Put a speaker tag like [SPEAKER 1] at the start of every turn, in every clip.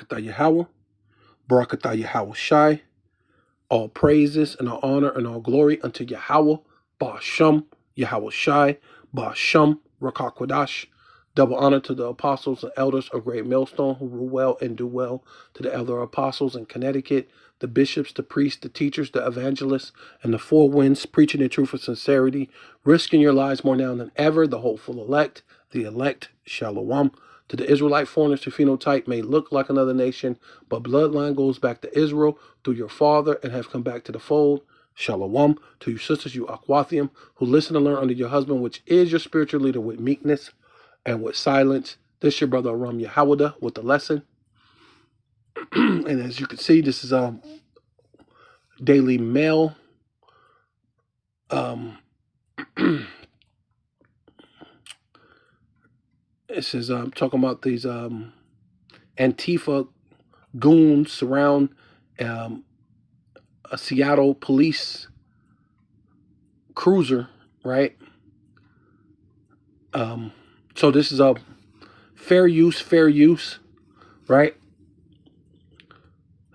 [SPEAKER 1] Barakatah Yahweh, Barakatah Yahweh Shai. All praises and all honor and all glory unto Yahweh, Ba'asham, Yahweh Shai, Ba'asham, Rakakwadash. Double honor to the apostles and elders of Great Millstone who rule well and do well, to the elder apostles in Connecticut, the bishops, the priests, the teachers, the evangelists, and the four winds, preaching the truth with sincerity, risking your lives more now than ever, the hopeful elect, the elect, Shalom. To the Israelite foreigners whose phenotype may look like another nation, but bloodline goes back to Israel through your father and have come back to the fold. Shalom. To you sisters, you Aquathium, who listen and learn under your husband, which is your spiritual leader, with meekness and with silence. This your brother Aram Yahawada with the lesson. And as you can see, this is Daily Mail. This is talking about these Antifa goons surround a Seattle police cruiser, right? So this is a fair use, right?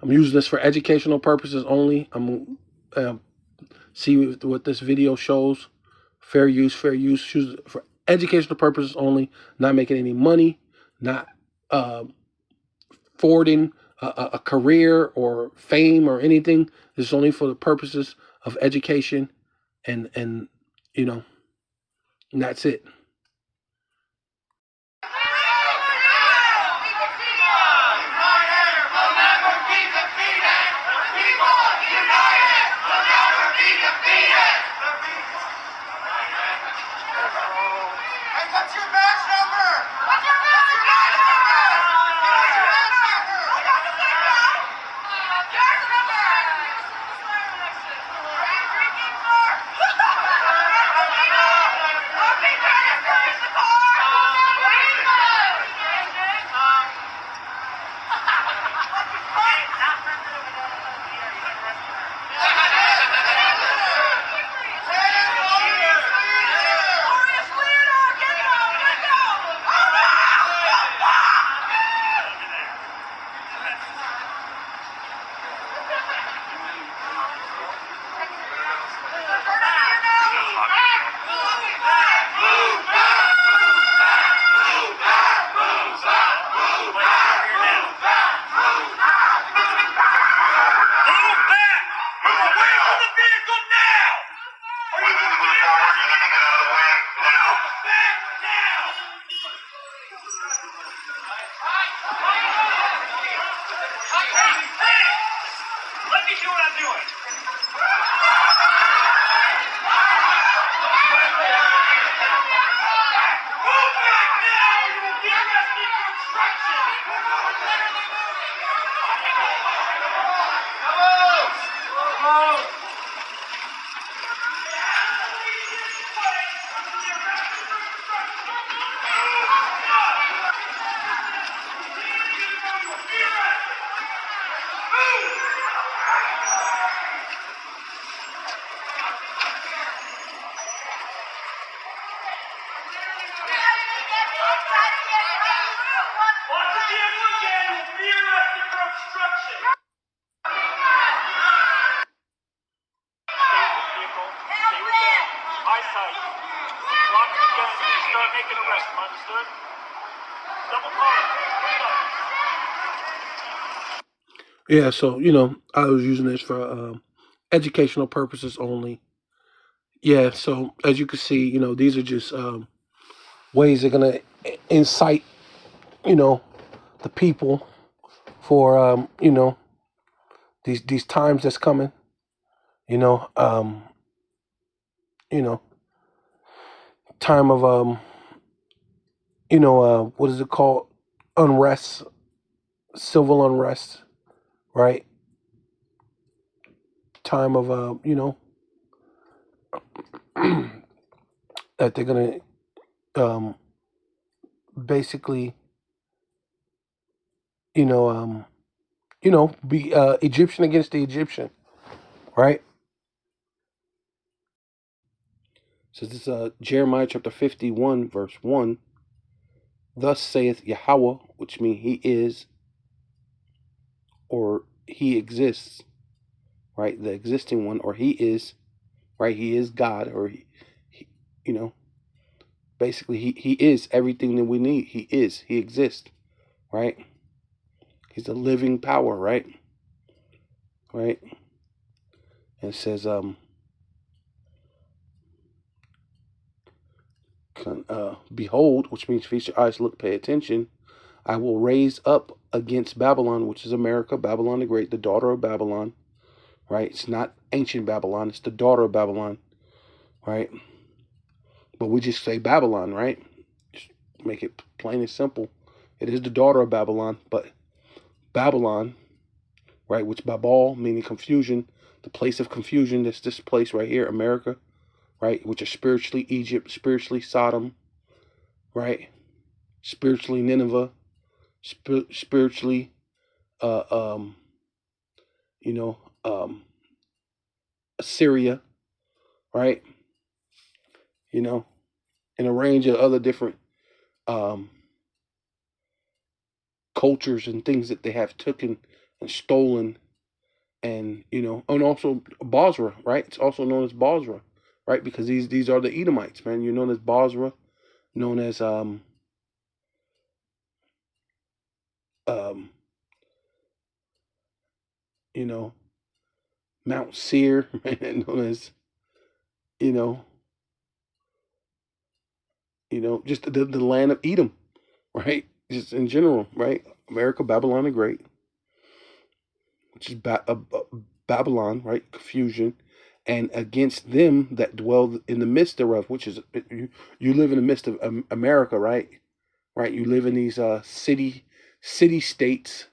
[SPEAKER 1] I'm using this for educational purposes only. I'm see what this video shows. Fair use for educational purposes only. Not making any money, not forwarding a career or fame or anything. This is only for the purposes of education, and and that's it. Yeah, so I was using this for educational purposes only. Yeah, so as you can see, these are just ways they're gonna incite, the people for these times that's coming. You know, time of what is it called? Unrest, civil unrest, right? Time of that they're gonna basically be Egyptian against the Egyptian, right? So this is Jeremiah chapter 51 verse 1. Thus saith Yahweh, which means he is or he exists, right? The existing one, or he is, right? He is God, or he you know, basically he is everything that we need. He exists, right? He's the living power, right? Right? And it says, behold, which means feast your eyes, look, pay attention. I will raise up against Babylon, which is America, Babylon the Great, the daughter of Babylon, right? It's not ancient Babylon, it's the daughter of Babylon, right? But we just say Babylon, right? Just make it plain and simple. It is the daughter of Babylon, but Babylon, right, which Babal, meaning confusion, the place of confusion, that's this place right here, America, right, which is spiritually Egypt, spiritually Sodom, right, spiritually Nineveh, spiritually, uh, um, you know, Assyria, right, you know, and a range of other different um, cultures and things that they have taken and stolen, and and also Basra, right? It's also known as Basra, right? Because these are the Edomites, man. You're known as Basra, known as um, you know, Mount Seir, right? Known as you know, just the land of Edom, right? Just in general, right? America, Babylon the Great, which is Babylon, right? Confusion, and against them that dwell in the midst thereof, which is you live in the midst of America, right? Right? You live in these city states,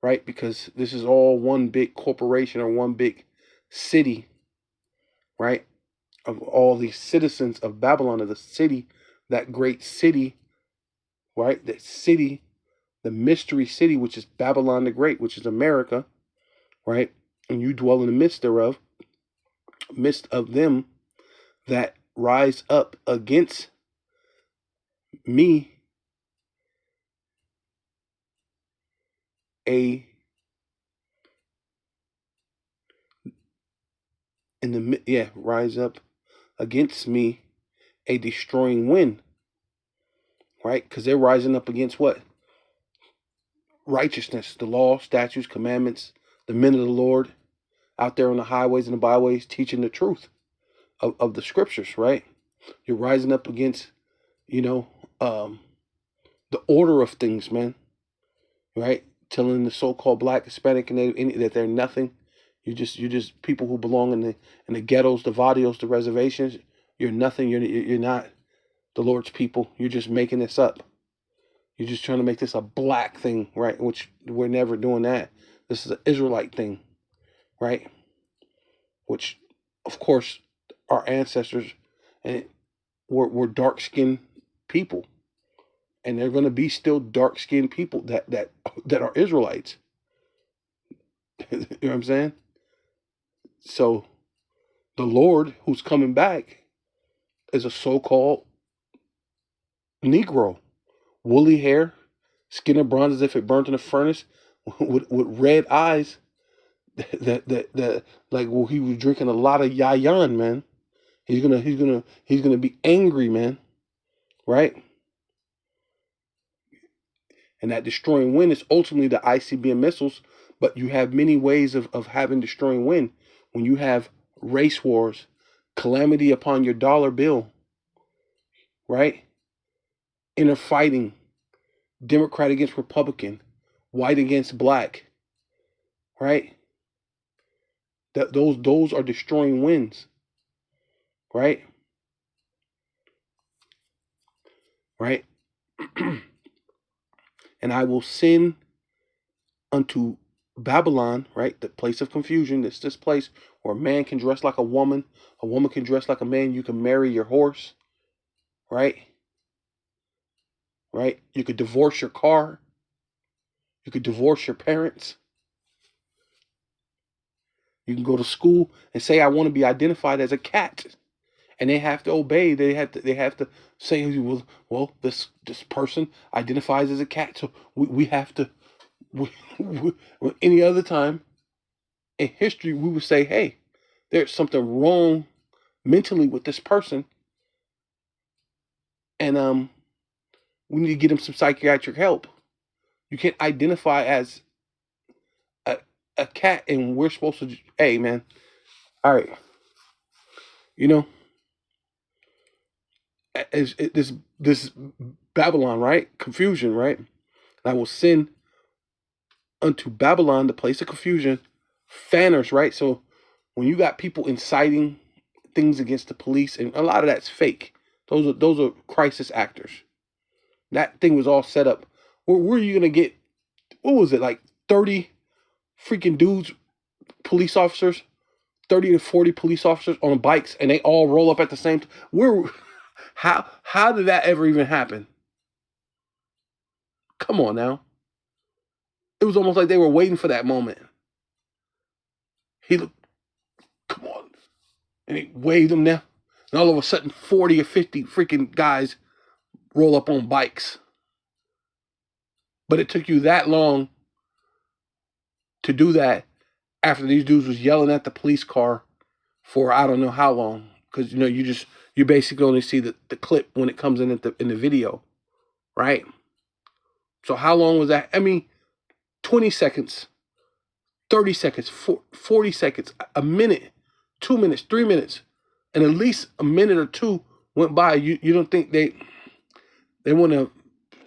[SPEAKER 1] right? Because this is all one big corporation or one big city, right? Of all these citizens of Babylon, of the city, that great city, right? That city, the mystery city, which is Babylon the Great, which is America, right? And you dwell in the midst thereof, midst of them that rise up against me, a rise up against me a destroying wind, right? Because they're rising up against what? Righteousness, the law, statutes, commandments, the men of the Lord out there on the highways and the byways teaching the truth of the scriptures, right? You're rising up against, you know, um, the order of things, man, right? Telling the so-called Black, Hispanic, and Native that they're nothing. You're just people who belong in the ghettos, the barrios, the reservations. You're nothing. You're not the Lord's people. You're just making this up. You're just trying to make this a black thing, right? Which we're never doing that. This is an Israelite thing, right? Which, of course, our ancestors and were dark-skinned people, and they're going to be still dark-skinned people that are Israelites. You know what I'm saying? So the Lord who's coming back is a so-called Negro, woolly hair, skin of bronze as if it burnt in a furnace, with red eyes. That like, well, he was drinking a lot of yayan, man. He's gonna be angry, man. Right? And that destroying wind is ultimately the ICBM missiles, but you have many ways of having destroying wind. When you have race wars, calamity upon your dollar bill, right? Inner fighting, Democrat against Republican, white against black, right? Those are destroying winds, right? Right? And I will send unto Babylon, right? The place of confusion. It's this place where a man can dress like a woman can dress like a man. You can marry your horse, right? Right? You could divorce your car. You could divorce your parents. You can go to school and say, I want to be identified as a cat. And they have to obey. They have to say, well, this person identifies as a cat. So we have to Any other time in history, we would say, hey, there's something wrong mentally with this person, and we need to get him some psychiatric help. You can't identify as a cat, and we're supposed to, hey, man, all right, you know, this Babylon, right? Confusion, right? I will send unto Babylon the place of confusion, fanners, right? So when you got people inciting things against the police, and a lot of that's fake. Those are crisis actors. That thing was all set up. Where are you gonna get? What was it, like 30 freaking dudes, police officers, 30 to 40 police officers on bikes, and they all roll up at the same time? Where? How did that ever even happen? Come on now. It was almost like they were waiting for that moment. He looked, come on, and he waved them down, and all of a sudden 40 or 50 freaking guys roll up on bikes. But it took you that long to do that after these dudes was yelling at the police car for I don't know how long, because you basically only see the clip when it comes in in the video, right? So how long was that? I mean, 20 seconds, 30 seconds, 40 seconds, a minute, 2 minutes, 3 minutes, and at least a minute or two went by. You don't think they wouldn't have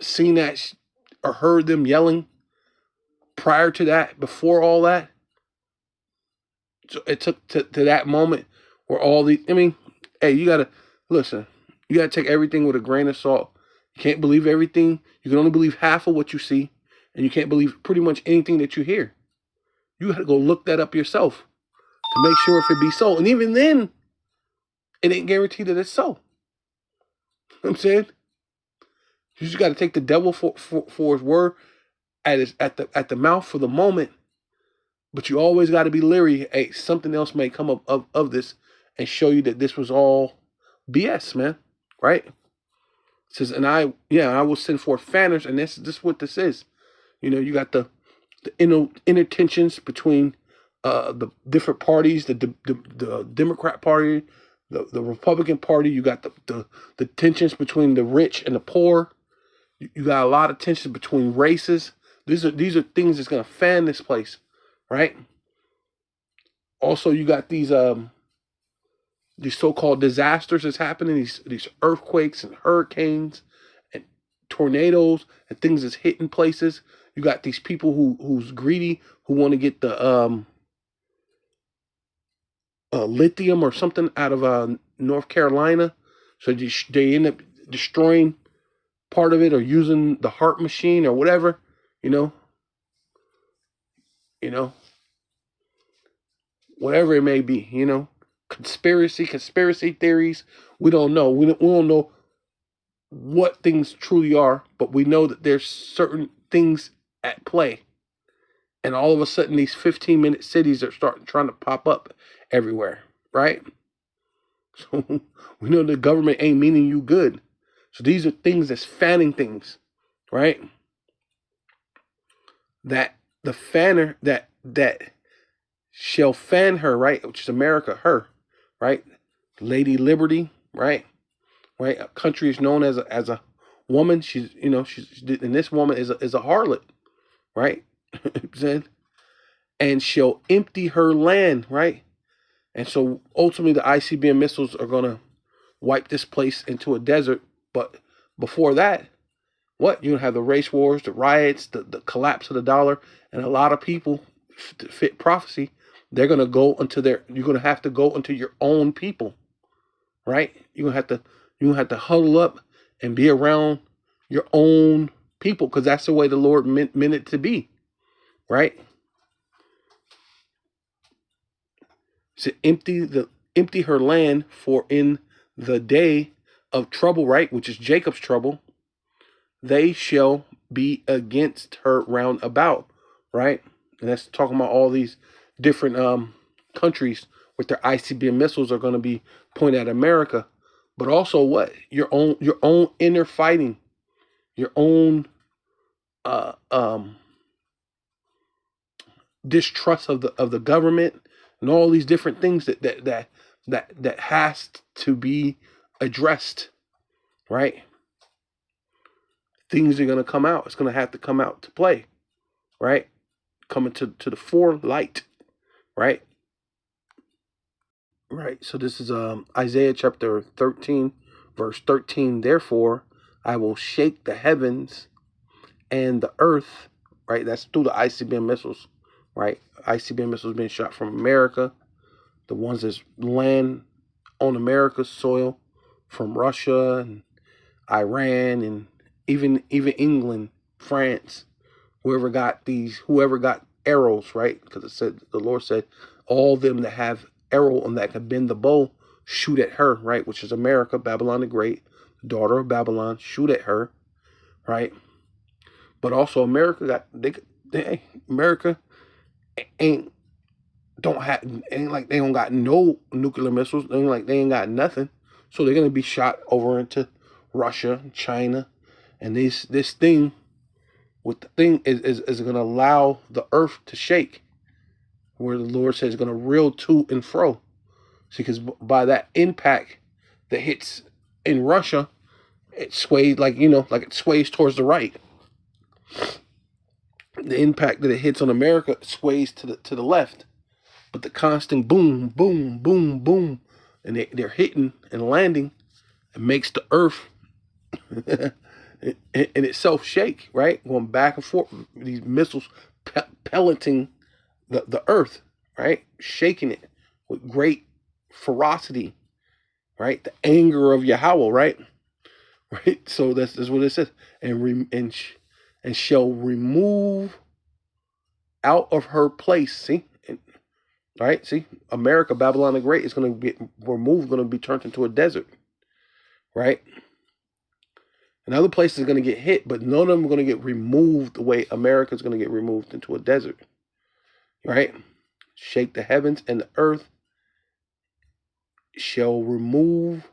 [SPEAKER 1] seen that or heard them yelling prior to that, before all that? So it took to that moment where all the, I mean, hey, you gotta listen. You gotta take everything with a grain of salt. You can't believe everything. You can only believe half of what you see, and you can't believe pretty much anything that you hear. You gotta go look that up yourself to make sure if it be so. And even then, it ain't guaranteed that it's so. You know what I'm saying? You just gotta take the devil for his word at the mouth for the moment. But you always got to be leery. Hey, something else may come up of this and show you that this was all BS, man. Right? It says, and I will send forth fanners, and this is what this is. You got the inner tensions between the different parties, the Democrat Party, the Republican Party. You got the tensions between the rich and the poor. You got a lot of tensions between races. These are things that's gonna fan this place, right? Also, you got these so-called disasters that's happening, these earthquakes and hurricanes and tornadoes and things that's hitting places. You got these people who's greedy, who want to get the lithium or something out of North Carolina, so they end up destroying part of it or using the heart machine or whatever. You know, you know, whatever it may be. Conspiracy theories. We don't know. We don't know what things truly are, but we know that there's certain things at play. And all of a sudden, these 15-minute cities are trying to pop up everywhere, right? So we know the government ain't meaning you good. So these are things that's fanning things, right? That the fanner that shall fan her, right? Which is America, her, right? Lady Liberty, right? Right. A country is known as a woman. She's and this woman is a harlot, right? And she'll empty her land, right? And so ultimately, the ICBM missiles are gonna wipe this place into a desert. But before that, what you have the race wars, the riots, the collapse of the dollar, and a lot of people to fit prophecy. They're gonna go into You're gonna have to go into your own people, right? You're gonna have to huddle up and be around your own people, because that's the way the Lord meant it to be, right? To empty her land, for in the day of trouble, right, which is Jacob's trouble, they shall be against her round about, right? And that's talking about all these different countries with their ICBM missiles are going to be pointed at America, but also what your own inner fighting, your own distrust of the government and all these different things that has to be addressed, right? Things are going to come out. It's going to have to come out to play, right? Coming to the forelight, right? Right. So this is Isaiah chapter 13, verse 13. Therefore, I will shake the heavens and the earth, right? That's through the ICBM missiles, right? ICBM missiles being shot from America, the ones that land on America's soil from Russia and Iran and even England, France, whoever got arrows, right? Because it said the Lord said, all them that have arrow and that can bend the bow, shoot at her, right? Which is America, Babylon the Great, daughter of Babylon, shoot at her, right? But also America America ain't like they don't got no nuclear missiles. Ain't like they ain't got nothing. So they're gonna be shot over into Russia, China, and this thing with the thing is gonna allow the earth to shake, where the Lord says it's gonna reel to and fro. See, because by that impact that hits in Russia, it sways like it sways towards the right. The impact that it hits on America sways to the left. But the constant boom, boom, boom, boom, and they're hitting and landing, it makes the earth in itself shake, right? Going back and forth, these missiles pelleting the earth, right? Shaking it with great ferocity, right? The anger of Yahweh, right? Right. So that's what it says, and shall remove out of her place. See, right? See, America, Babylon the Great is going to be removed, going to be turned into a desert, right? And other places are going to get hit, but none of them are going to get removed the way America is going to get removed into a desert, right? Shake the heavens and the earth shall remove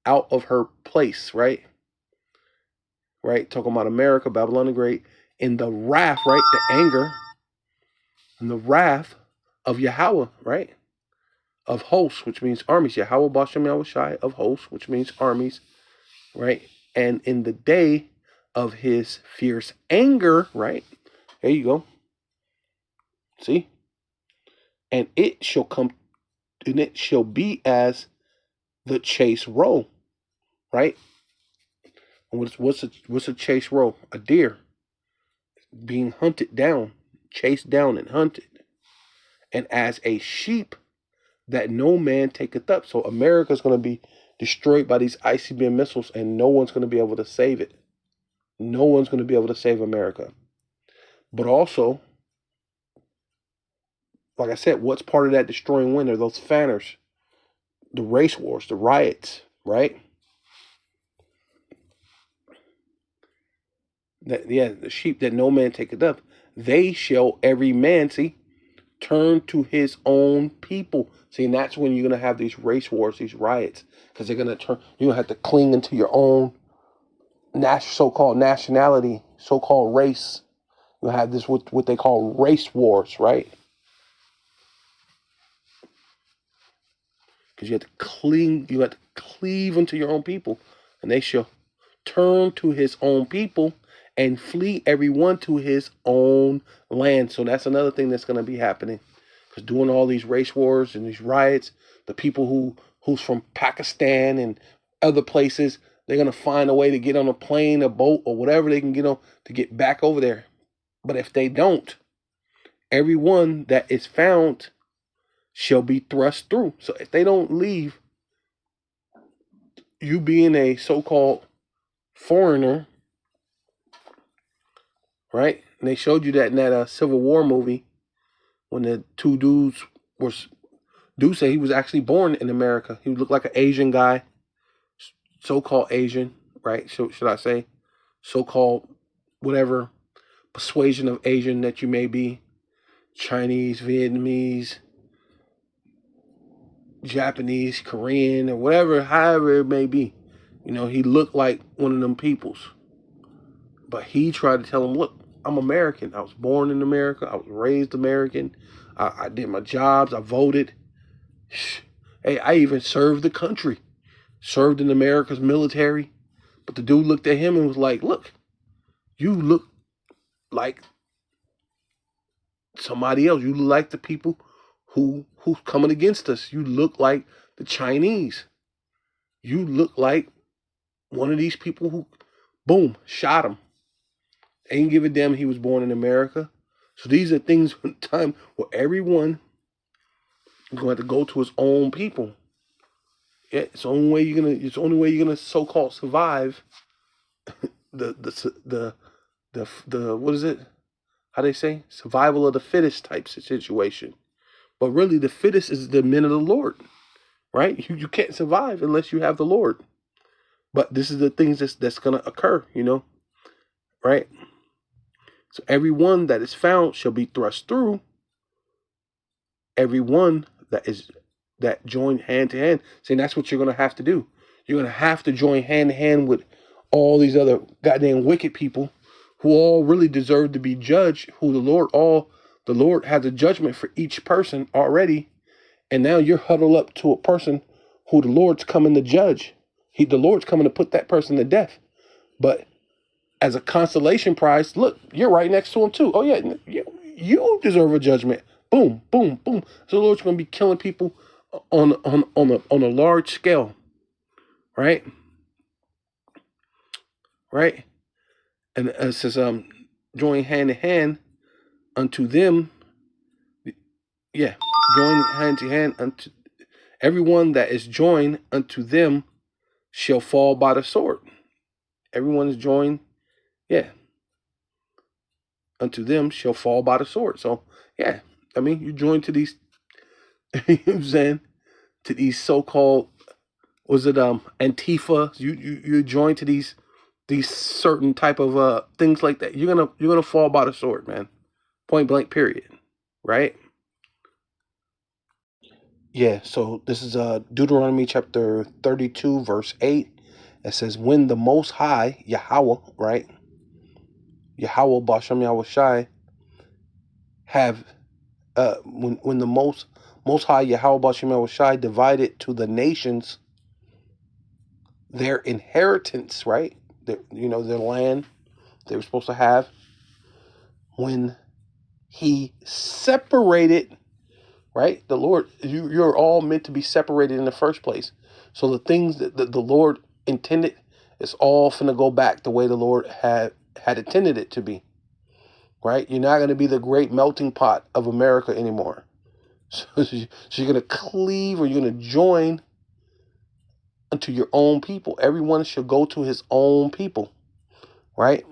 [SPEAKER 1] out of her place, right? Right? Talking about America, Babylon the Great, in the wrath, right? The anger and the wrath of Yahweh, right? Of hosts, which means armies. Yahweh Bashem Yahushai of hosts, which means armies, right? And in the day of his fierce anger, right? There you go. See? And it shall come, and it shall be as the chase roe, right? And what's a chase roe? A deer being hunted down, chased down and hunted. And as a sheep that no man taketh up. So America's going to be destroyed by these ICBM missiles, and no one's going to be able to save it. No one's going to be able to save America. But also, like I said, what's part of that destroying wind are those fanners, the race wars, the riots, right? The sheep that no man taketh up, they shall every man, turn to his own people. See, and that's when you're going to have these race wars, these riots, because they're going to turn, you're going to have to cling into your own so-called nationality, so-called race. You'll have this, what they call race wars, right? Because you have to cleave unto your own people, and they shall turn to his own people and flee everyone to his own land. So that's another thing that's going to be happening. Because doing all these race wars and these riots, the people who's from Pakistan and other places, they're going to find a way to get on a plane, a boat, or whatever they can get on to get back over there. But if they don't, everyone that is found shall be thrust through. So if they don't leave, you being a so-called foreigner, right? And they showed you that in that Civil War movie when the two dudes say he was actually born in America. He looked like an Asian guy, so-called Asian, right? Should I say so-called whatever persuasion of Asian that you may be, Chinese, Vietnamese, Japanese, Korean, or whatever, however it may be. He looked like one of them peoples. But he tried to tell him, look, I'm American. I was born in America. I was raised American. I did my jobs. I voted. Hey, I even served the country. Served in America's military. But the dude looked at him and was like, look, you look like somebody else. You look like the people who's coming against us. You look like the Chinese. You look like one of these people who, boom, shot him. Ain't give a damn he was born in America. So these are things in time where everyone is going to have to go to his own people. Yeah, it's the only way you're gonna so-called survive the what is it? How they say? Survival of the fittest type situation. But really the fittest is the men of the Lord. Right? You can't survive unless you have the Lord. But this is the things that's gonna occur, right? So everyone that is found shall be thrust through. Everyone that join hand to hand. Saying that's what you're gonna have to do. You're gonna have to join hand to hand with all these other goddamn wicked people who all really deserve to be judged, who the Lord has a judgment for each person already. And now you're huddled up to a person who the Lord's coming to judge. The Lord's coming to put that person to death. But as a consolation prize, look, you're right next to him too. Oh yeah, you deserve a judgment. Boom, boom, boom. So the Lord's going to be killing people on a large scale, right? Right, and it says join hand to hand unto them. Yeah, join hand to hand unto everyone that is joined unto them shall fall by the sword. Everyone is joined, yeah, unto them shall fall by the sword. So yeah, I mean, you join to these, you know what I'm saying, to these so-called, was it Antifa? You join to these certain type of things like that. You're gonna fall by the sword, man. Point blank, period. Right? Yeah. So this is Deuteronomy chapter 32, verse 8. It says, "When the Most High Yahweh, right, Yahweh Bashem Yahweh Shai, have when the most High Yahweh Bashem Yahweh Shai divided to the nations their inheritance, right? Their land they were supposed to have. When He separated, right? The Lord, you're all meant to be separated in the first place. So the things that the Lord intended is all finna go back the way the Lord had intended it to be. Right? You're not going to be the great melting pot of America anymore. So you're going to cleave, or you're going to join unto your own people. Everyone should go to his own people. Right?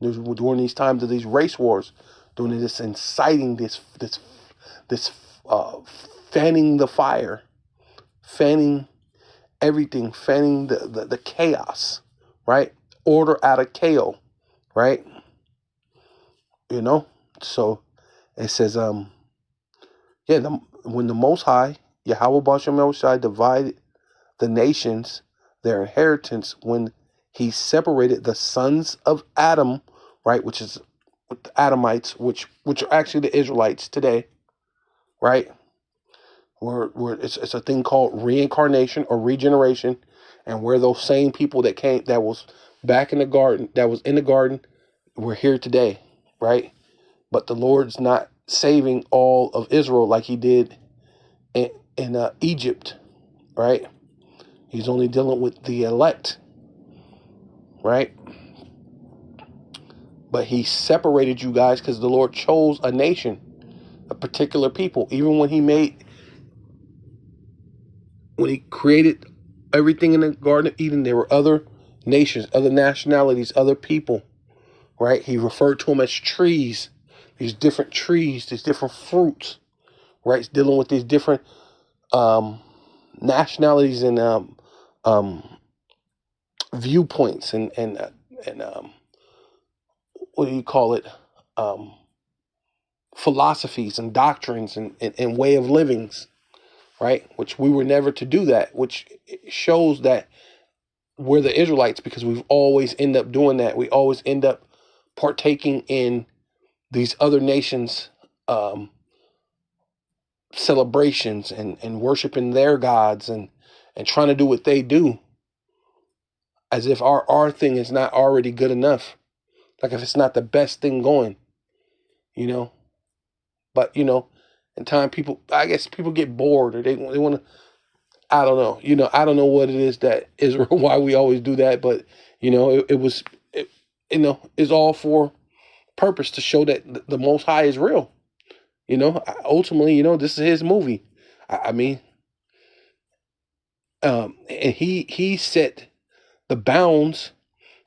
[SPEAKER 1] During these times of these race wars, during this inciting, this fanning the fire, fanning everything, fanning the chaos, right? Order out of chaos, right? So it says, when the Most High, Yahweh Bashem Yahushai, divided the nations, their inheritance, when he separated the sons of Adam, right, which is the Adamites, which are actually the Israelites today, right? Where it's a thing called reincarnation or regeneration, and where those same people that was back in the garden, that was in the garden, we're here today, right? But the Lord's not saving all of Israel like he did in Egypt, right? He's only dealing with the elect, right? But he separated you guys because the Lord chose a nation, a particular people. Even when he created everything in the Garden of Eden, there were other nations, other nationalities, other people, right? He referred to them as trees, these different trees, these different fruits, right? It's dealing with these different nationalities and viewpoints and what do you call it? Philosophies and doctrines and way of livings, right? Which we were never to do that, which shows that we're the Israelites, because we've always end up doing that. We always end up partaking in these other nations' celebrations and worshiping their gods and trying to do what they do, as if our thing is not already good enough. Like if it's not the best thing going, you know. But in time, I guess people get bored, or they want to. I don't know. I don't know what it is that is why we always do that, but it was, it, is all for purpose to show that the Most High is real. Ultimately, this is His movie. I mean, and He set the bounds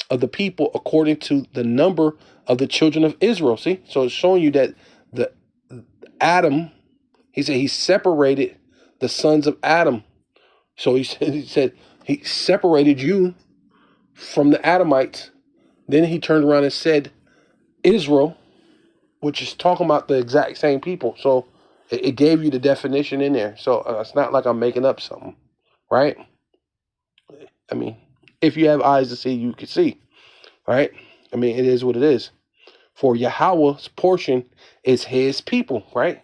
[SPEAKER 1] of the people according to the number of the children of Israel. See, so it's showing you that the Adam, He said He separated the sons of Adam. So he said He separated you from the Adamites. Then He turned around and said Israel, which is talking about the exact same people. So it gave you the definition in there. So it's not like I'm making up something, right? I mean, if you have eyes to see, you can see, right? I mean, it is what it is. For Yahweh's portion is His people, right?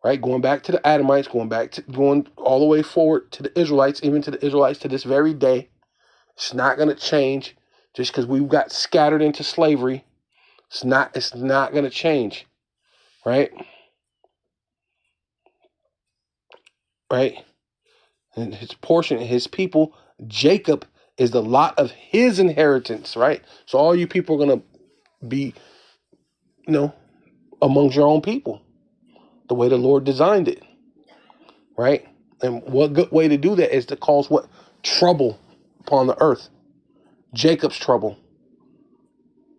[SPEAKER 1] Right, going back to the Adamites, going all the way forward to the Israelites, even to the Israelites to this very day. It's not going to change just because we got scattered into slavery. It's not going to change, right? Right? And His portion, His people, Jacob is the lot of His inheritance, right? So all you people are going to be, amongst your own people, the way the Lord designed it, right? And what good way to do that is to cause what? Trouble upon the earth. Jacob's trouble,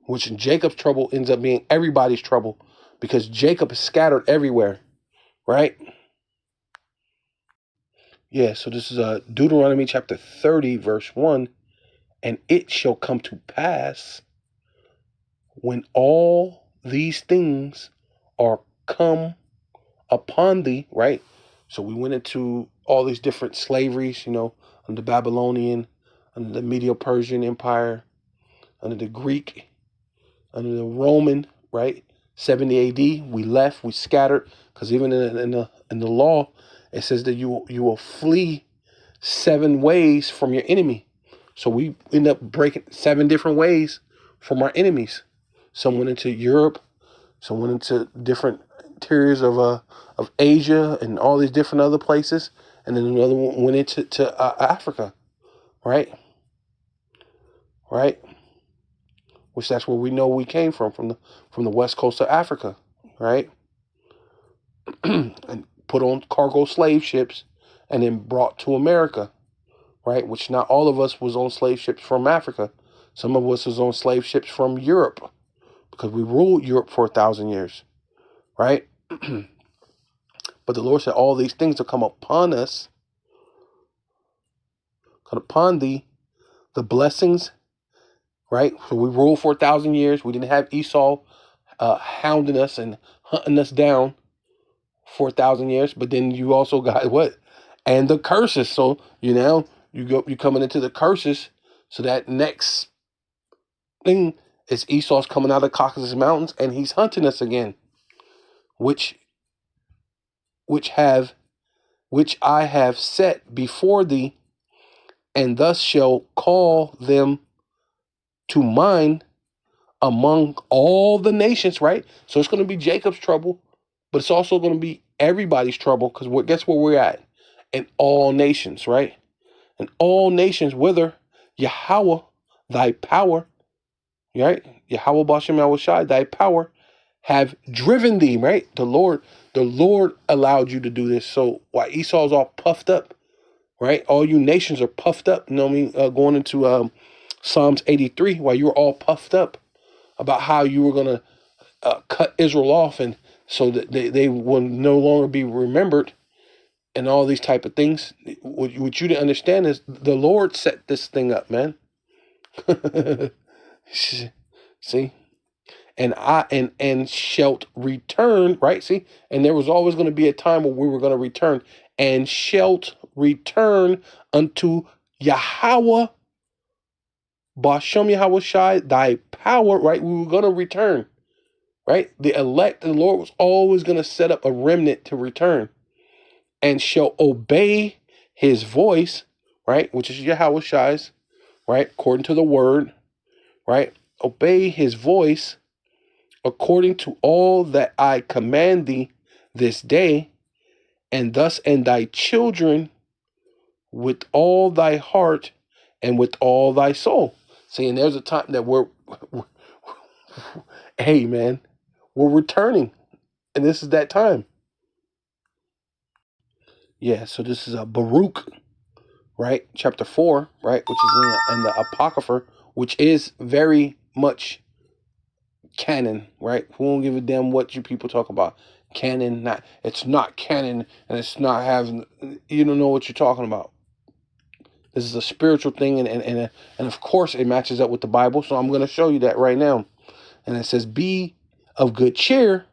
[SPEAKER 1] which Jacob's trouble ends up being everybody's trouble because Jacob is scattered everywhere, right? Yeah, so this is Deuteronomy chapter 30, verse 1. And it shall come to pass when all these things are come upon thee, right? So we went into all these different slaveries, under the Babylonian, under the Medo-Persian Empire, under the Greek, under the Roman, right? 70 AD, we left, we scattered, because even in the law, it says that you will flee 7 ways from your enemy. So we end up breaking 7 different ways from our enemies. Some went into Europe, some went into different interiors of Asia and all these different other places, and then another one went into Africa, right? Right, which that's where we know we came from the west coast of Africa, right? And put on cargo slave ships, and then brought to America, right? Which not all of us was on slave ships from Africa. Some of us was on slave ships from Europe because we ruled Europe for 1,000 years, right? But the Lord said, all these things will come upon us, come upon thee, the blessings, right? So we ruled for 1,000 years. We didn't have Esau hounding us and hunting us down for 1,000 years. But then you also got what? And the curses. So you coming into the curses. So that next thing is Esau's coming out of Caucasus Mountains and he's hunting us again, which I have set before thee, and thus shall call them to mind among all the nations, right? So it's going to be Jacob's trouble, but it's also going to be everybody's trouble, because guess where we're at? In all nations, right? And all nations, whither Yahweh, thy power, right? Yahweh Bashem Yahushai, thy power, have driven thee, right? The Lord allowed you to do this. So while Esau's all puffed up, right? All you nations are puffed up. You know what I mean? Going into Psalms 83, while you were all puffed up about how you were going to cut Israel off, and so that they will no longer be remembered, and all these type of things. What you didn't understand is the Lord set this thing up, man. See? And shalt return, right? See? And there was always going to be a time where we were going to return. And shalt return unto Yahweh Bashem Yahweh Shai, thy power, right? We were going to return, right? The elect, the Lord was always going to set up a remnant to return and shall obey his voice, right? Which is Yahweh Shai's, right? According to the word, right? Obey his voice according to all that I command thee this day, and thus and thy children with all thy heart and with all thy soul. See, and there's a time that hey man, we're returning, and this is that time. Yeah, so this is a Baruch, right? Chapter 4, right? Which is in the Apocrypha, which is very much canon, right? We won't give a damn what you people talk about. Canon, it's not canon, and it's not having, you don't know what you're talking about. This is a spiritual thing, and of course it matches up with the Bible, so I'm going to show you that right now. And it says, be of good cheer,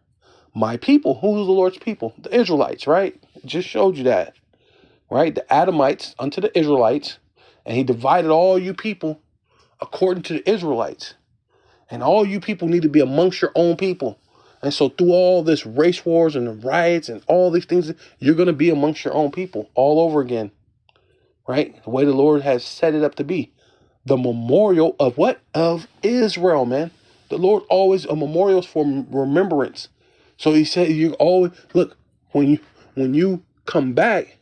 [SPEAKER 1] my people. Who's the Lord's people? The Israelites, right? Just showed you that, right? The Adamites unto the Israelites, and he divided all you people according to the Israelites. And all you people need to be amongst your own people. And so through all this race wars and the riots and all these things, you're going to be amongst your own people all over again, right? The way the Lord has set it up to be. The memorial of what? Of Israel, man. The Lord always a memorial for remembrance. So he said, you always look when you come back,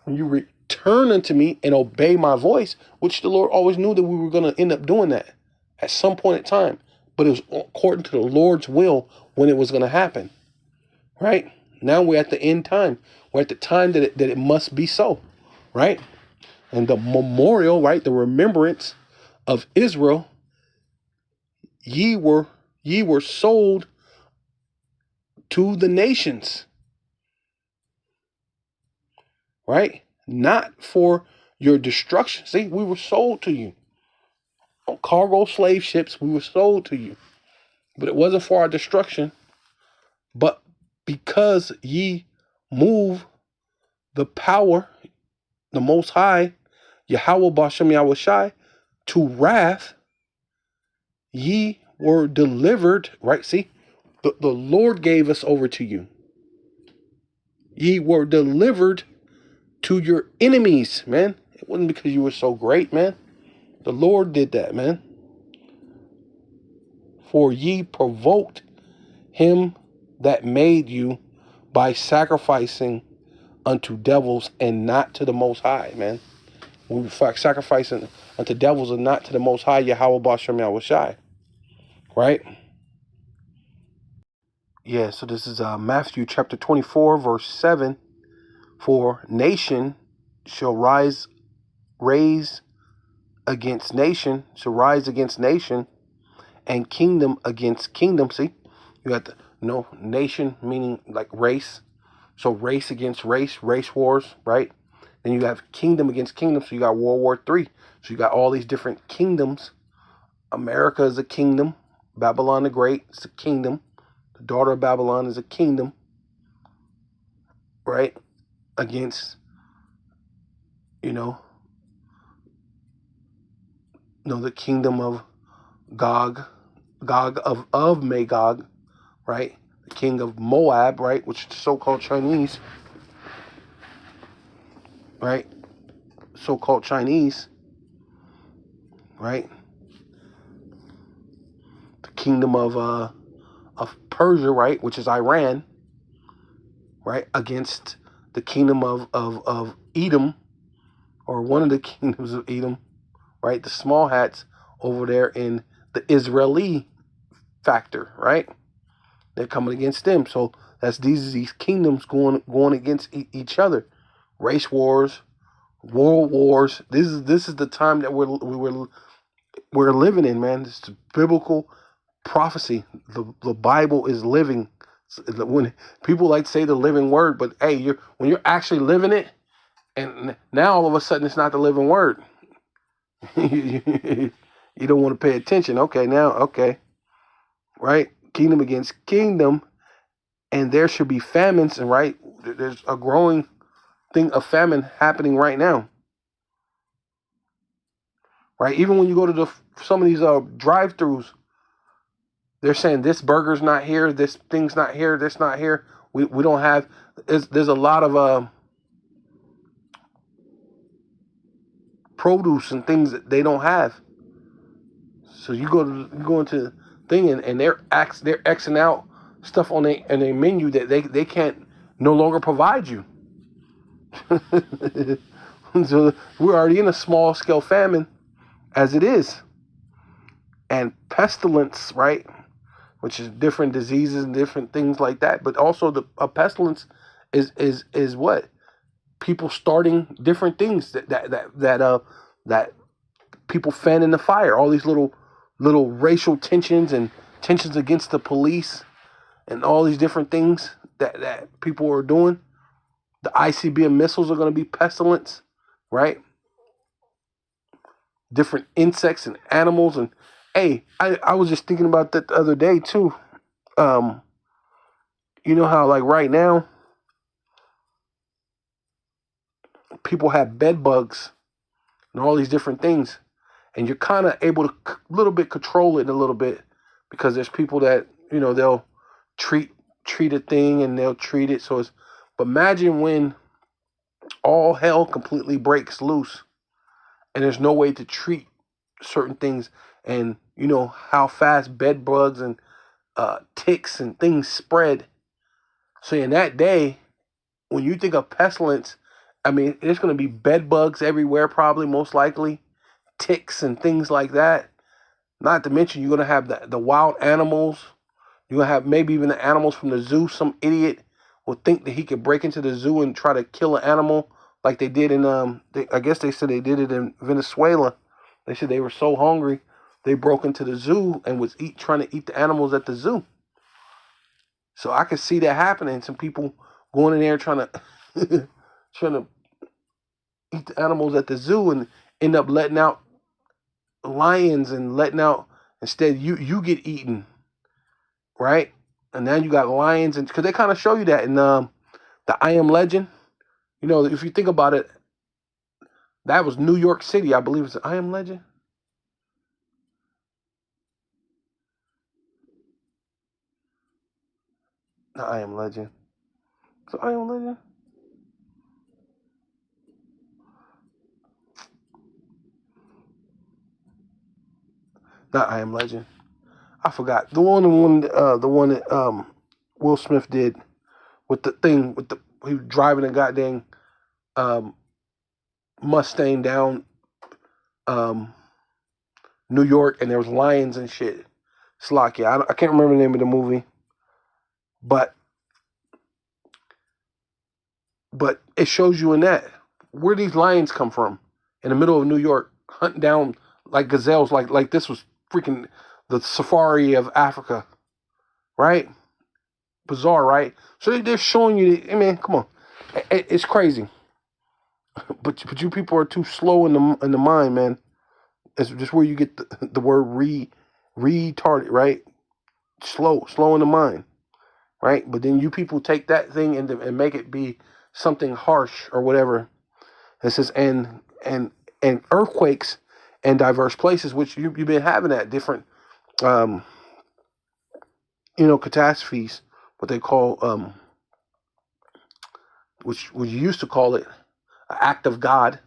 [SPEAKER 1] when you return unto me and obey my voice, which the Lord always knew that we were going to end up doing that at some point in time, but it was according to the Lord's will when it was going to happen. Right now we're at the end time. We're at the time that it must be so. Right, and the memorial, right, the remembrance of Israel. Ye were sold to the nations, right? Not for your destruction. See, we were sold to you. On cargo slave ships, we were sold to you. But it wasn't for our destruction, but because ye move the power, the Most High, Yahweh Bashem Yahweh Shai, to wrath, ye were delivered, right? See, the Lord gave us over to you. Ye were delivered to your enemies, man. It wasn't because you were so great, man. The Lord did that, man. For ye provoked him that made you by sacrificing unto devils and not to the Most High, man. We were sacrificing unto devils and not to the Most High, Yahweh Bashem Yahweh Shai. Right? Yeah, so this is Matthew chapter 24, verse 7. For nation shall raise against nation, and kingdom against kingdom. See, you got the nation meaning like race. So race against race wars, right? Then you have kingdom against kingdom. So you got World War III. So you got all these different kingdoms. America is a kingdom. Babylon the Great is a kingdom. The daughter of Babylon is a kingdom, right? Against, the kingdom of Gog of Magog, right? The king of Moab, right? Which is so-called Chinese, right? So-called Chinese, right? The kingdom of Persia, right? Which is Iran, right? Against the kingdom of Edom, or one of the kingdoms of Edom, right? The small hats over there in the Israeli factor, right? They're coming against them. So that's these kingdoms going against each other. Race wars, world wars. This is the time that we're living in, man. This is biblical prophecy. The Bible is living. When people like to say the living word, but hey, when you're actually living it, and now all of a sudden it's not the living word. You don't want to pay attention. Okay, right? Kingdom against kingdom, and there should be famines, and right, there's a growing thing of famine happening right now. right? Even when you go to some of these drive-throughs, they're saying this burger's not here, this thing's not here, this not here. We don't have. There's a lot of produce and things that they don't have. So you go into thing and they're Xing out stuff on a menu that they can't no longer provide you. So we're already in a small scale famine as it is, and pestilence, right? Which is different diseases and different things like that. But also a pestilence is what people starting different things that people fan in the fire. All these little racial tensions and tensions against the police and all these different things that people are doing. The ICBM missiles are going to be pestilence, right? Different insects and animals. And hey, I was just thinking about that the other day too. You know how like right now people have bed bugs and all these different things, and you're kind of able to little bit control it a little bit because there's people that they'll treat a thing and they'll treat it so it's. But imagine when all hell completely breaks loose and there's no way to treat certain things, and you know how fast bed bugs and ticks and things spread. So in that day, when you think of pestilence, I mean, there's going to be bed bugs everywhere, probably, most likely, ticks and things like that. Not to mention, you're going to have the wild animals. You're going to have maybe even the animals from the zoo. Some idiot will think that he could break into the zoo and try to kill an animal like they did in, I guess they said they did it in Venezuela. They said they were so hungry, they broke into the zoo and was trying to eat the animals at the zoo. So I could see that happening. Some people going in there trying to trying to eat the animals at the zoo and end up letting out lions and letting out instead you get eaten, right? And now you got lions, and because they kind of show you that in the I Am Legend. You know, if you think about it, that was New York City, I believe. It's I Am Legend. Not I Am Legend. So I Am Legend. Not I Am Legend. I forgot the one that Will Smith did with the thing with the he was driving a goddamn um, Mustang down um, New York, and there was lions and shit. Slocky. I can't remember the name of the movie, but it shows you in that where these lions come from in the middle of New York, hunting down like gazelles, like this was freaking the safari of Africa, right? Bizarre, right? So they're showing you. I mean, come on, it's crazy. But you people are too slow in the mind, man. It's just where you get the word retarded, right? Slow in the mind, right? But then you people take that thing and make it be something harsh or whatever. It says and earthquakes in diverse places, which you've been having at different um, catastrophes, what they call which you used to call it an act of God,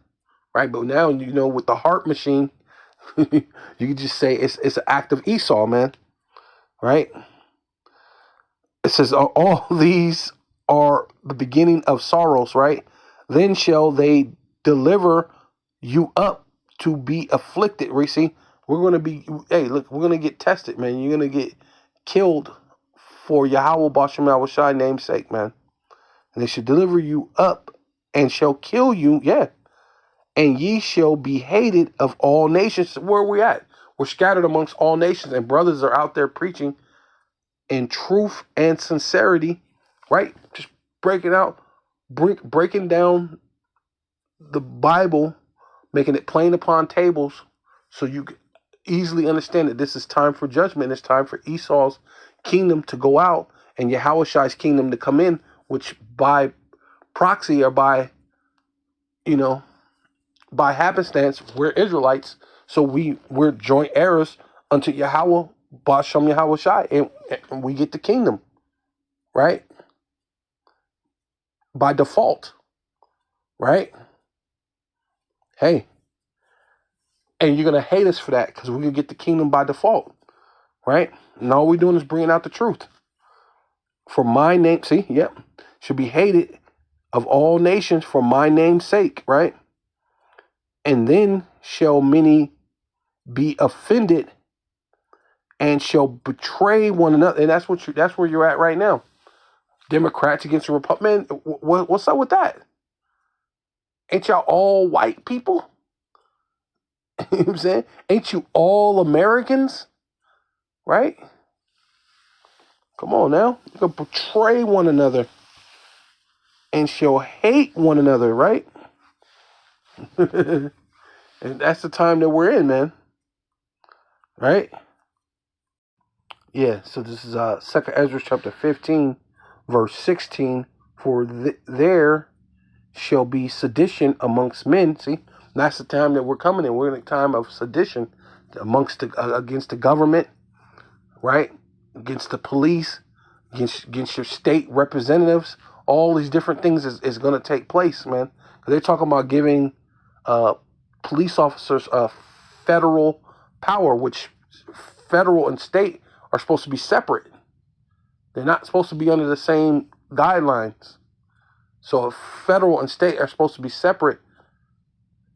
[SPEAKER 1] right? But now with the heart machine, you can just say it's an act of Esau, man, right? It says all these are the beginning of sorrows, right? Then shall they deliver you up to be afflicted. Reese, we're gonna be. Hey, look, we're gonna get tested, man. You're gonna get killed for Yahweh Bashem Shai namesake, man. And they shall deliver you up and shall kill you. Yeah, and ye shall be hated of all nations. Where are we at? We're scattered amongst all nations, and brothers are out there preaching in truth and sincerity, right? Just breaking down the Bible, making it plain upon tables, so you can easily understand that this is time for judgment. It's time for Esau's kingdom to go out and Yahushai's kingdom to come in, which by proxy or by by happenstance, we're Israelites. So we're joint heirs unto Yahweh, Bashem Yahweh Shai, and we get the kingdom, right? By default, right? Hey, and you're gonna hate us for that because we're gonna get the kingdom by default, right? And all we're doing is bringing out the truth. For my name, see, yep, should be hated of all nations for my name's sake, right? And then shall many be offended and shall betray one another. And that's where you're at right now. Democrats against the Republicans. Man, what's up with that? Ain't y'all all white people? You know what I'm saying? Ain't you all Americans? Right? Come on now. You can betray one another and shall hate one another, right? And that's the time that we're in, man. Right? Yeah, so this is 2nd Ezra chapter 15, verse 16. For there shall be sedition amongst men. See, that's the time that we're coming in. We're in a time of sedition amongst against the government, right? Against the police, against your state representatives. All these different things is going to take place, man. They're talking about giving police officers federal power, which federal and state are supposed to be separate. They're not supposed to be under the same guidelines. So if federal and state are supposed to be separate,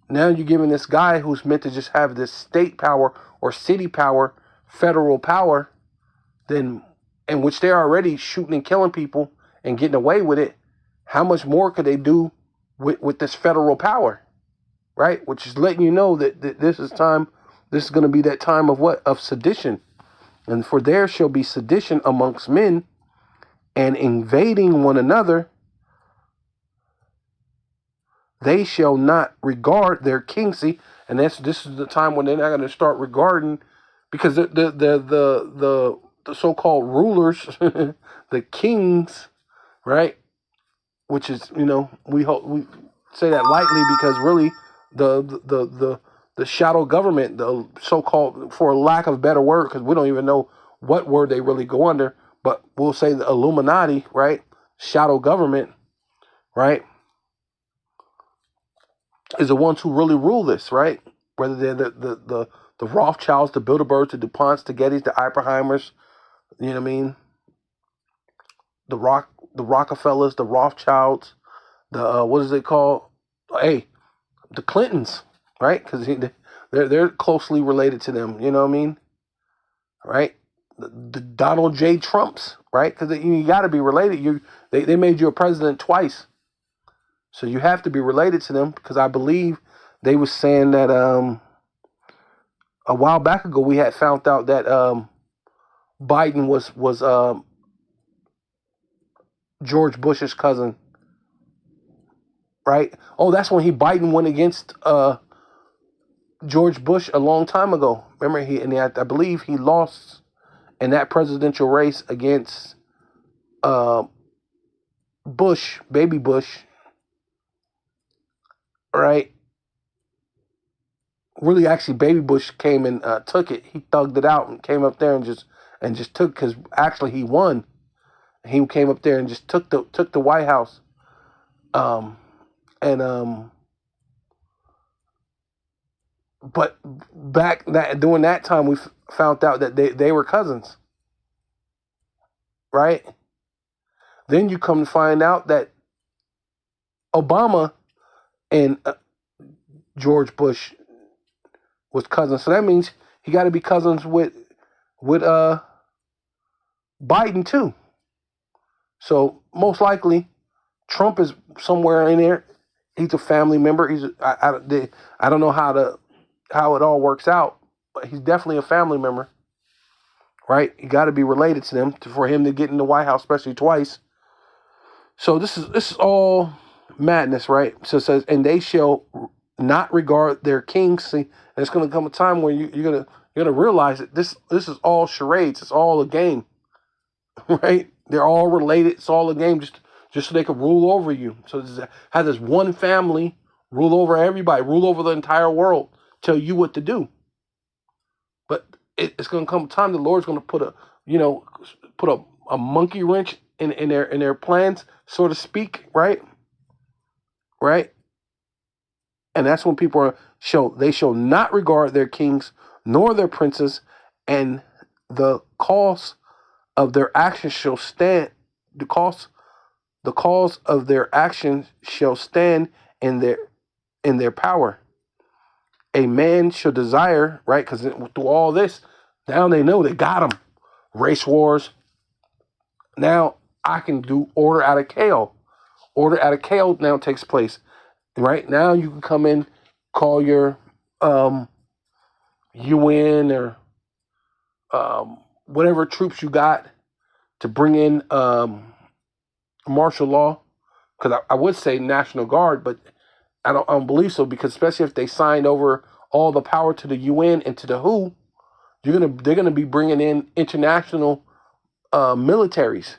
[SPEAKER 1] now you're giving this guy who's meant to just have this state power or city power, federal power, then in which they're already shooting and killing people and getting away with it. How much more could they do with this federal power, right? Which is letting you know that this is going to be that time of what? Of sedition. And for there shall be sedition amongst men and invading one another. They shall not regard their king. See, and this is the time when they're not going to start regarding, because the so-called rulers, the kings, right? Which is, we say that lightly because really the shadow government, the so-called, for lack of a better word, because we don't even know what word they really go under, but we'll say the Illuminati, right? Shadow government, right? Is the ones who really rule this, right? Whether they're the Rothschilds, the Bilderbergs, the DuPonts, the Gettys, the Oppenheimers, you know what I mean? The Rockefellers, the Rothschilds, the what is it called? Hey, the Clintons, right? Because they're closely related to them. You know what I mean? Right? The Donald J. Trumps, right? Because you got to be related. They made you a president twice, so you have to be related to them. Because I believe they was saying that a while back ago we had found out that Biden was George Bush's cousin, right? Oh, that's when Biden went against George Bush a long time ago. Remember, I believe he lost in that presidential race against Bush, baby Bush, right? Really, actually, baby Bush came and took it. He thugged it out and came up there and just took, because actually he won. He came up there and just took the White House. But back during that time, we found out that they were cousins, right? Then you come to find out that Obama and George Bush was cousins. So that means he got to be cousins with Biden too. So most likely, Trump is somewhere in there. He's a family member. I don't know how it all works out, but he's definitely a family member, right? You got to be related to them for him to get in the White House, especially twice. So this is all madness, right? So it says, and they shall not regard their kings. See, and it's going to come a time where you're gonna realize that this is all charades. It's all a game, right? They're all related. It's all a game, just so they can rule over you. So have this one family rule over everybody, rule over the entire world, tell you what to do. But it's going to come time the Lord's going to put a monkey wrench in their plans, so to speak, right? Right? And that's when people shall not regard their kings nor their princes, and the cause of their actions shall stand. The cause of their actions shall stand in their power. A man shall desire, right? Because through all this, now they know they got them. Race wars. Now I can do order out of chaos. Order out of chaos now takes place. Right now you can come in, call your UN or whatever troops you got to bring in martial law. Because I would say National Guard, but I don't believe so, because especially if they signed over all the power to the UN and to the WHO, they're gonna be bringing in international militaries.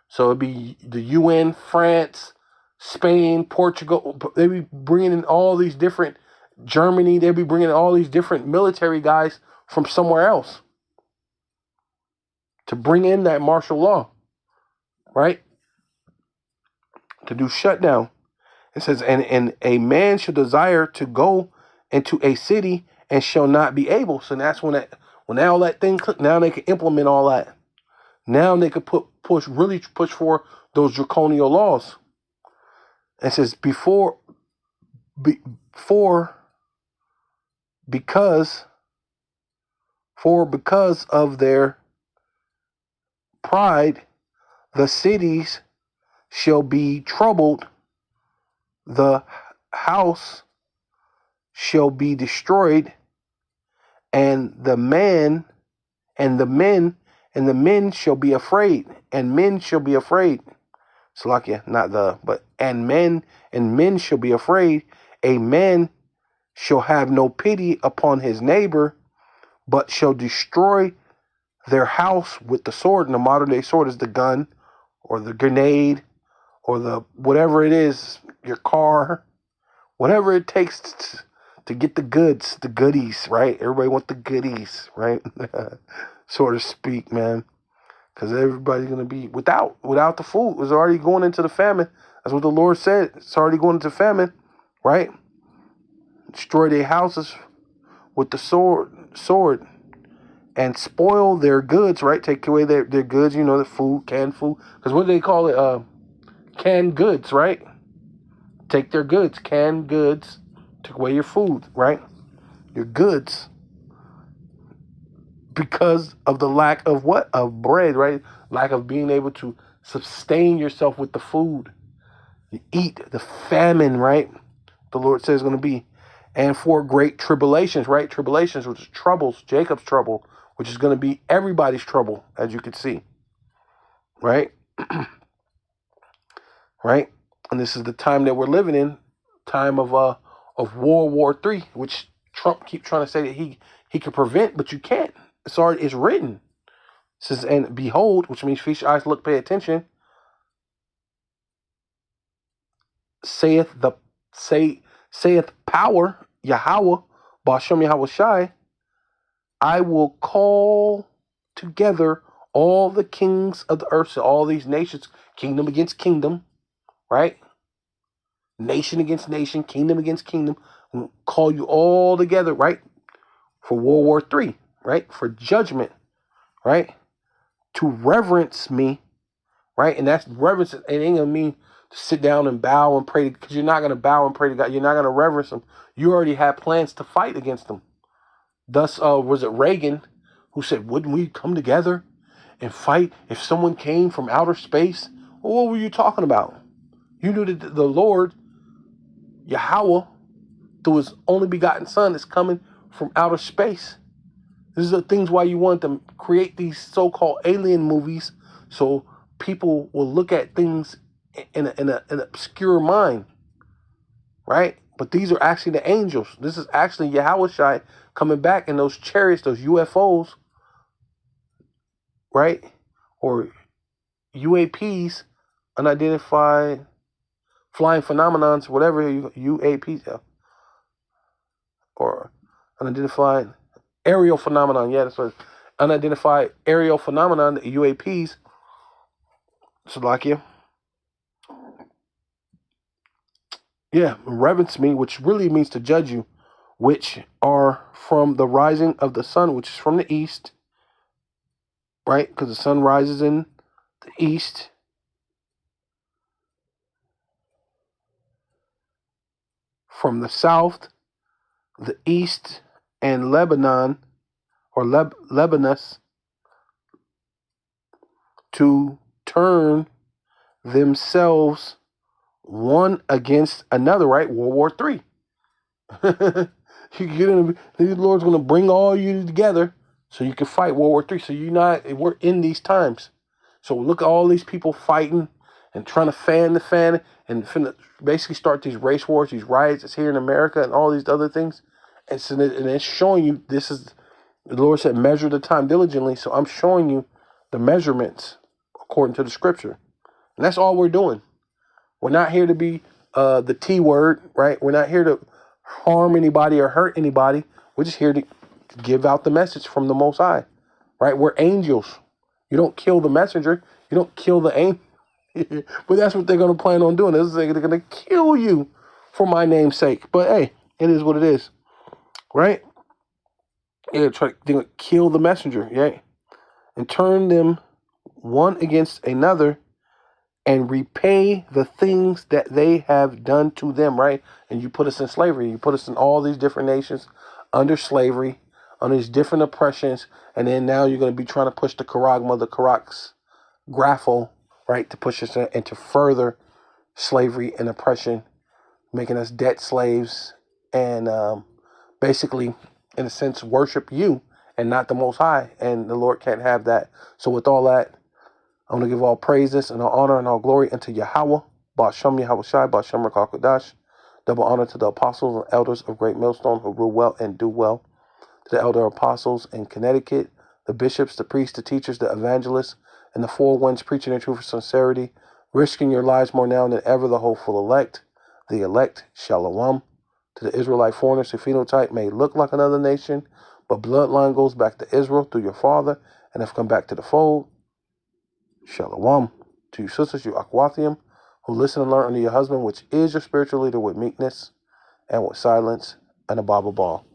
[SPEAKER 1] So it'd be the UN, France, Spain, Portugal. They'd be bringing in all these different Germany. They'd be bringing in all these different military guys from somewhere else to bring in that martial law, right? To do shutdown. It says, and a man shall desire to go into a city and shall not be able. So that's when all that thing click. Now they can implement all that. Now they could push for those draconian laws. It says because of their pride, the cities shall be troubled, the house shall be destroyed, and the men shall be afraid, and men shall be afraid. Salakia, not and men shall be afraid. A man shall have no pity upon his neighbor, but shall destroy their house with the sword. And the modern day sword is the gun or the grenade or the whatever it is, your car, whatever it takes to get the goods, the goodies, right? Everybody wants the goodies, right? So to speak, man. Because everybody's going to be without the food. It's already going into the famine. That's what the Lord said. It's already going into famine, right? Destroy their houses with the sword, and spoil their goods, right? Take away their goods, the food, canned food. Because what do they call it? Canned goods, right? Take their goods, canned goods. Take away your food, right? Your goods. Because of the lack of what? Of bread, right? Lack of being able to sustain yourself with the food. You eat, the famine, right? The Lord says is going to be. And for great tribulations, right? Tribulations, which is troubles, Jacob's trouble, which is going to be everybody's trouble, as you can see. Right? Right? And this is the time that we're living in, time of World War III, which Trump keeps trying to say that he can prevent, but you can't. It's written. It says, and behold, which means feast your eyes, look, pay attention, saith power, Yahweh, Bashem Yahweh Shai, I will call together all the kings of the earth, so all these nations, kingdom against kingdom, right? Nation against nation, kingdom against kingdom, call you all together, right? For World War III, right? For judgment, right? To reverence me, right? And that's reverence. It ain't gonna mean to sit down and bow and pray, because you're not gonna bow and pray to God. You're not gonna reverence him. You already had plans to fight against them. Thus, was it Reagan who said, "Wouldn't we come together and fight if someone came from outer space?" Well, what were you talking about? You knew that the Lord, Yahweh, through his only begotten Son, is coming from outer space. These are the things why you want to create these so-called alien movies, so people will look at things in an obscure mind, right? But these are actually the angels. This is actually Yahushua coming back in those chariots, those UFOs, right? Or UAPs, unidentified flying phenomenons, whatever UAPs, or unidentified aerial phenomenon. Yeah, that's what unidentified aerial phenomenon, the UAPs. Slovakia. Yeah, reverence me, which really means to judge you, which are from the rising of the sun, which is from the east, right? Because the sun rises in the east. From the south, the east, and Lebanon, or Lebanus, to turn themselves one against another, right? World War III. The Lord's going to bring all you together so you can fight World War III. So we're in these times. So look at all these people fighting and trying to fan the fan and basically start these race wars, these riots that's here in America and all these other things. And so and it's showing you this is, the Lord said, measure the time diligently. So I'm showing you the measurements according to the scripture. And that's all we're doing. We're not here to be the T word, right? We're not here to harm anybody or hurt anybody. We're just here to give out the message from the Most High, right? We're angels. You don't kill the messenger. You don't kill the angel. But that's what they're going to plan on doing. They're going to kill you for my name's sake. But hey, it is what it is, right? They're going to kill the messenger, yeah, and turn them one against another and repay the things that they have done to them, right? And you put us in slavery. You put us in all these different nations under slavery, on these different oppressions, and then now you're going to be trying to push the Karagma, the Karaks, Graffle, right, to push us into further slavery and oppression, making us debt slaves, and basically, in a sense, worship you and not the Most High. And the Lord can't have that. So with all that, I want to give all praises and all honor and all glory unto Yahweh, Ba'ashem Yahweh Shai, Ba'ashem Rakakadash. Double honor to the apostles and elders of Great Millstone who rule well and do well. To the elder apostles in Connecticut, the bishops, the priests, the teachers, the evangelists, and the four ones preaching the truth with sincerity, risking your lives more now than ever, the hopeful elect. The elect, Shalom. To the Israelite foreigners, whose phenotype may look like another nation, but bloodline goes back to Israel through your father and have come back to the fold. Shalom. To your sisters, you Akwathium, who listen and learn under your husband, which is your spiritual leader, with meekness and with silence and a Bible ball.